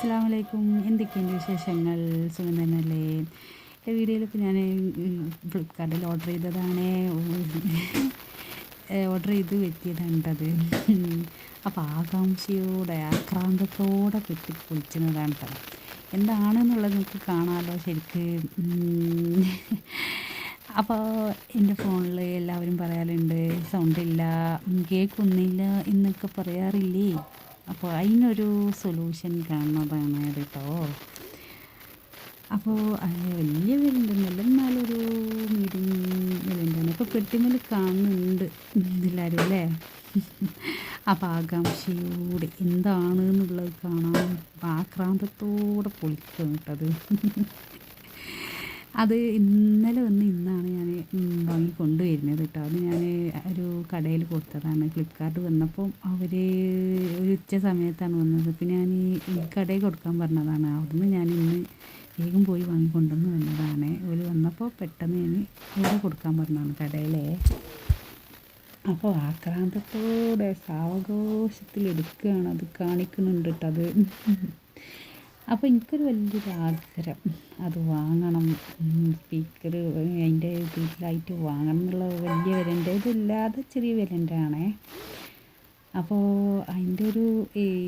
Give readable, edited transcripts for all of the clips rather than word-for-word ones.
അസ്സലാമു അലൈക്കും. എന്തൊക്കെയുണ്ട് വിശേഷങ്ങൾ? സുഖം തന്നെയല്ലേ? എൻ്റെ വീഡിയോയിൽ ഇപ്പോൾ ഞാൻ ഫ്ലിപ്കാർട്ടിൽ ഓർഡർ ചെയ്തതാണ്. ഓർഡർ ചെയ്ത് എത്തിയതാണ്ടത്. അപ്പോൾ ആകാംക്ഷയോടെ ആക്രാന്തത്തോടെ പൊളിക്കുന്നതാണ് കേട്ടോ. എന്താണെന്നുള്ളത് നമുക്ക് കാണാമല്ലോ ശരിക്ക്. അപ്പോൾ എൻ്റെ ഫോണിൽ എല്ലാവരും പറയാറുണ്ട് സൗണ്ടില്ല, കേൾക്കുന്നില്ല എന്നൊക്കെ പറയാറില്ലേ. അപ്പോൾ അതിനൊരു സൊല്യൂഷൻ കാണുന്നതാണ് കേട്ടോ. അപ്പോൾ വലിയ വിലണ്ടൊന്നുമല്ല, എന്നാലൊരു മീഡിയം വിലണ്ടാണ്. ഇപ്പോൾ പെട്ടിമേൽ കാണുന്നുണ്ട് എല്ലാവരും അല്ലേ. അപ്പോൾ ആകാംക്ഷയോടെ എന്താണ് എന്നുള്ളത് കാണാൻ ആക്രാന്തത്തോടെ പൊളിക്കും കേട്ടത്. അത് ഇന്നലെ ഇന്നാണ് ഞാൻ വാങ്ങി കൊണ്ടുവരുന്നത് കേട്ടോ. അത് ഞാൻ ഒരു കടയിൽ കൊടുത്തതാണ്. ഫ്ലിപ്കാർട്ട് വന്നപ്പോൾ അവർ ഒരു ഉച്ച സമയത്താണ് വന്നത്. പിന്നെ ഞാൻ ഈ കടയിൽ കൊടുക്കാൻ പറഞ്ഞതാണ്. അവിടുന്ന് ഞാൻ ഇന്ന് വേഗം പോയി വാങ്ങിക്കൊണ്ടുവന്ന് വന്നതാണ്. അവർ വന്നപ്പോൾ പെട്ടെന്ന് ഞാൻ ഇവിടെ കൊടുക്കാൻ പറഞ്ഞതാണ് കടയിലെ. അപ്പോൾ ആക്രാന്തത്തോടെ സാവകാശത്തിലെടുക്കുകയാണ്, അത് കാണിക്കുന്നുണ്ട് കേട്ടോ അത്. അപ്പോൾ എനിക്കൊരു വലിയൊരു ആഗ്രഹം അത് വാങ്ങണം, സ്പീക്കർ അതിൻ്റെ വീട്ടിലായിട്ട് വാങ്ങണം എന്നുള്ള വലിയ വിലൻ്റെ ഇതില്ലാതെ ചെറിയ വിലൻ്റെ ആണേ. അപ്പോൾ അതിൻ്റെ ഒരു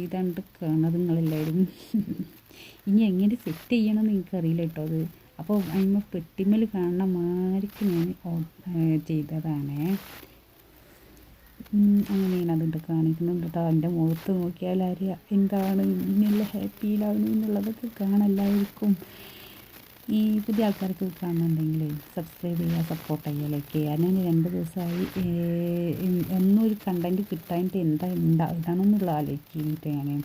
ഇതാണ്ട് കാണുന്നത് നിങ്ങളെല്ലാവരും. ഇനി എങ്ങനെ സെറ്റ് ചെയ്യണമെന്ന് എനിക്കറിയില്ല കേട്ടോ അത്. അപ്പോൾ അതിന് പെട്ടിമേൽ കാണുന്ന മാതിരിക്ക് ഞാൻ ചെയ്തതാണേ. അങ്ങനെയാണ് അതുകൊണ്ട് കാണിക്കുന്നുണ്ട് കേട്ടോ. എൻ്റെ മുഖത്ത് നോക്കിയാൽ അറിയാം എന്താണ് ഇങ്ങനെയുള്ള ഹാപ്പിയിലാവുന്നു എന്നുള്ളതൊക്കെ കാണാൻ. ഈ പുതിയ ആൾക്കാർക്ക് കാണുന്നുണ്ടെങ്കിൽ സബ്സ്ക്രൈബ് ചെയ്യുക, സപ്പോർട്ട് ചെയ്യുക, ലൈക്ക് ചെയ്യുക. ഞാൻ 2 ദിവസമായി ഒന്നും ഒരു കണ്ടൻറ്റ് കിട്ടാനായിട്ട് ഇതാണെന്നുള്ള ആലോചിച്ചിട്ട് ഞാൻ.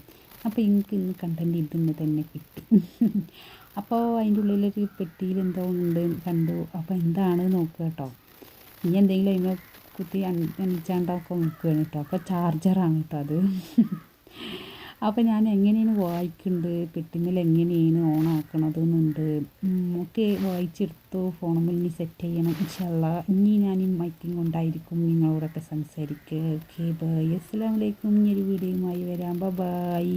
അപ്പോൾ എനിക്ക് ഇന്ന് കണ്ടൻറ്റ് ഇതിന് തന്നെ കിട്ടി. അപ്പോൾ അതിൻ്റെ ഉള്ളിലൊരു പെട്ടിയിൽ എന്തോ ഉണ്ട് കണ്ടു. അപ്പോൾ എന്താണ് നോക്കുക കേട്ടോ. ഇനി എന്തെങ്കിലും അതിനെ കുത്തി അണിച്ചാണ്ടൊക്കെ നിൽക്കുകയാണ് കേട്ടോ. അപ്പോൾ ചാർജറാണ് കേട്ടോ അത്. അപ്പോൾ ഞാൻ എങ്ങനെയാണ് വായിക്കുന്നത്, പെട്ടിമേൽ എങ്ങനെയാണ് ഓണാക്കണതെന്നുണ്ട് ഒക്കെ വായിച്ചെടുത്തു. ഫോണിൽ ഇനി സെറ്റ് ചെയ്യണം ഇൻഷാ അല്ലാഹ്. ഇനി ഞാൻ ഈ മൈക്കിങ് കൊണ്ടായിരിക്കും നിങ്ങളോടൊക്കെ സംസാരിക്കുക. Okay, bye. അസ്സലാമു അലൈക്കും. ഈ ഒരു വീഡിയോയുമായി വരാം. ബൈ.